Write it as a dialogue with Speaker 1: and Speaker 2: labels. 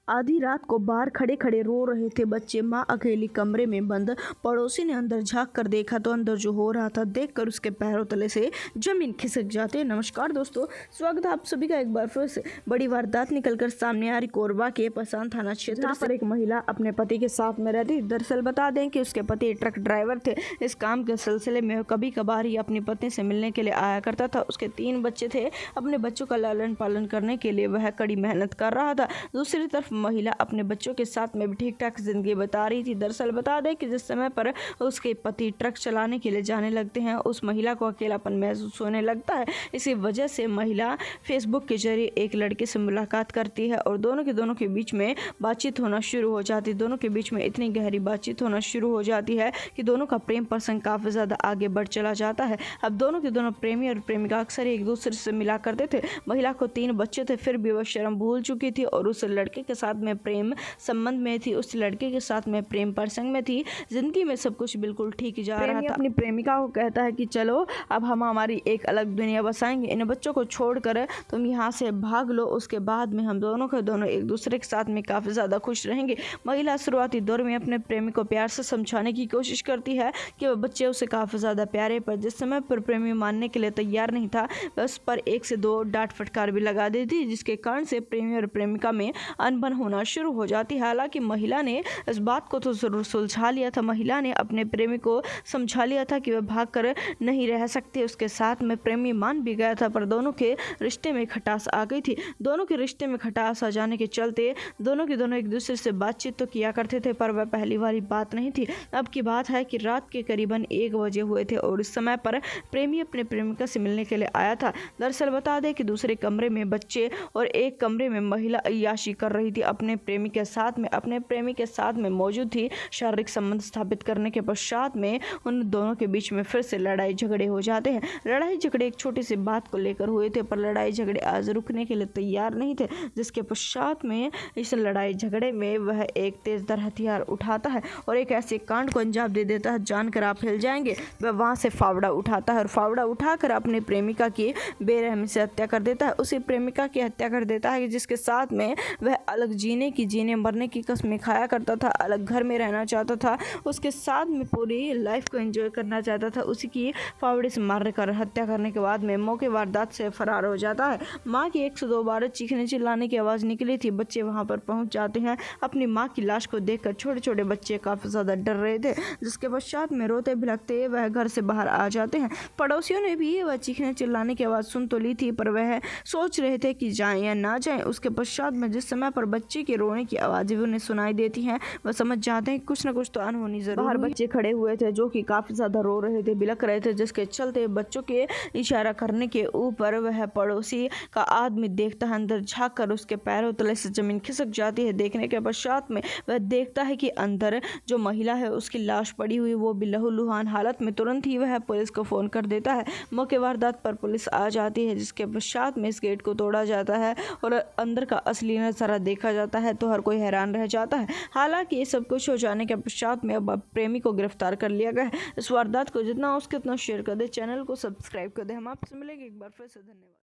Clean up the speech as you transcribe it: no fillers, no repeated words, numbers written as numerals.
Speaker 1: आधी रात को बाहर खड़े खड़े रो रहे थे बच्चे। माँ अकेली कमरे में बंद। पड़ोसी ने अंदर झांक कर देखा तो अंदर जो हो रहा था देखकर उसके पैरों तले से जमीन खिसक जाती। नमस्कार दोस्तों, स्वागत है आप सभी का एक बार फिर से। बड़ी वारदात निकलकर सामने आ रही कोरबा के पसान थाना क्षेत्र पर एक महिला अपने पति के साथ में रहती। दरअसल बता दें कि उसके पति ट्रक ड्राइवर थे। इस काम के सिलसिले में कभी कभार ही अपनी पत्नी से मिलने के लिए आया करता था। उसके 3 बच्चे थे। अपने बच्चों का लालन पालन करने के लिए वह कड़ी मेहनत कर रहा था। दूसरी तरफ महिला अपने बच्चों के साथ में भी ठीक ठाक जिंदगी बता रही थी। दरअसल बता दें कि जिस समय पर उसके पति ट्रक चलाने के लिए जाने लगते हैं उस महिला को अकेलापन महसूस होने लगता है। इसी वजह से महिला फेसबुक के जरिए एक लड़के से मुलाकात करती है और दोनों के बीच में बातचीत होना शुरू हो जाती है। दोनों के बीच में इतनी गहरी बातचीत होना शुरू हो जाती है कि दोनों का प्रेम प्रसंग काफी ज्यादा आगे बढ़ चला जाता है। अब दोनों प्रेमी और प्रेमिका अक्सर एक दूसरे से मिला करते थे। महिला को 3 बच्चे थे, फिर भी वह शर्म भूल चुकी थी और उस लड़के के साथ में प्रेम संबंध में थी। उस लड़के के साथ में प्रेम प्रसंग में थी। जिंदगी में सब कुछ बिल्कुल ठीक जा रहा था। अपनी प्रेमिका को कहता है कि चलो अब हम हमारी एक अलग दुनिया बसाएंगे, इन बच्चों को छोड़कर तुम यहाँ से भाग लो। उसके बाद में हम दोनों एक दूसरे के साथ में काफी ज्यादा खुश रहेंगे। महिला शुरुआती दौर में अपने प्रेमी को प्यार से समझाने की कोशिश करती है कि वह बच्चे उसे काफी ज्यादा प्यारे, पर जिस समय पर प्रेमी मानने के लिए तैयार नहीं था उस पर 1 से 2 डांट फटकार भी लगा देती, जिसके कारण से प्रेमी और प्रेमिका में अनबन होना शुरू हो जाती। हालांकि महिला ने इस बात को तो जरूर सुलझा लिया था। महिला ने अपने प्रेमी को समझा लिया था कि वह भाग कर नहीं रह सकते। उसके साथ में प्रेमी मान भी गया था, पर दोनों के रिश्ते में खटास आ गई थी। दोनों के रिश्ते में खटास आ जाने के चलते दोनों एक दूसरे से बातचीत तो किया करते थे, पर वह पहली वाली बात नहीं थी। अब की बात है कि रात के करीबन 1 बजे हुए थे और इस समय पर प्रेमी अपने प्रेमिका से मिलने के लिए आया था। दरअसल बता दें कि दूसरे कमरे में बच्चे और एक कमरे में महिला अय्याशी कर रही थी। अपने प्रेमी के साथ में मौजूद थी। शारीरिक संबंध स्थापित करने के पश्चात में उन दोनों के बीच में फिर से लड़ाई झगड़े हो जाते हैं। लड़ाई झगड़े एक छोटी सी बात को लेकर हुए थे, पर लड़ाई झगड़े आज रुकने के लिए तैयार नहीं थे, जिसके पश्चात में इस लड़ाई झगड़े में वह एक तेजधार हथियार उठाता है और एक ऐसे कांड को अंजाम दे देता है जानकर आप हिल जाएंगे। वह वहां से फावड़ा उठाता है और फावड़ा उठाकर अपनी प्रेमिका की बेरहमी से हत्या कर देता है। उसी प्रेमिका की हत्या कर देता है जिसके साथ में वह अलग जीने मरने की कसमें खाया करता था, अलग घर में रहना चाहता था, उसके साथ में पूरी लाइफ को एंजॉय करना चाहता था। उसी की फावड़े से मार कर हत्या करने के बाद में मौके वारदात से फरार हो जाता है। माँ की 1 से 2 बार चीखने चिल्लाने की आवाज़ निकली थी। बच्चे वहां पर पहुंच जाते हैं। अपनी माँ की लाश को देखकर छोटे बच्चे काफ़ी ज़्यादा डर रहे थे, जिसके पश्चात में रोते भिलकते वह घर से बाहर आ जाते हैं। पड़ोसियों ने भी वह चीखने चिल्लाने की आवाज़ सुन तो ली थी, पर वह सोच रहे थे कि जाएं या ना जाएं। उसके पश्चात में जिस समय पर बच्चे के रोने की आवाज़ें भी उन्हें सुनाई देती हैं, वह समझ जाते हैं कुछ ना कुछ तो अनहोनी जरूर। बाहर बच्चे खड़े हुए थे जो कि काफ़ी ज़्यादा रो रहे थे, बिलक रहे थे, जिसके चलते बच्चों के इशारा करने के ऊपर वह पड़ोसी का आदमी देखता है। अंदर झाँक कर उसके पैरों तले से जमीन खिसक जाती है। देखने के पश्चात में वह देखता है कि अंदर जो महिला है उसकी लाश पड़ी हुई, वो भी लहूलुहान हालत में। तुरंत ही वह पुलिस को फ़ोन कर देता है। मौके वारदात पर पुलिस आ जाती है, जिसके पश्चात में इस गेट को तोड़ा जाता है और अंदर का असली नज़ारा देखा जाता है तो हर कोई हैरान रह जाता है। हालांकि ये सब कुछ हो जाने के पश्चात में अब प्रेमी को गिरफ्तार कर लिया गया है। इस वारदात को जितना हो सके उतना शेयर कर दे, चैनल को सब्सक्राइब कर दे। हम आपसे मिलेंगे एक बार फिर से। धन्यवाद।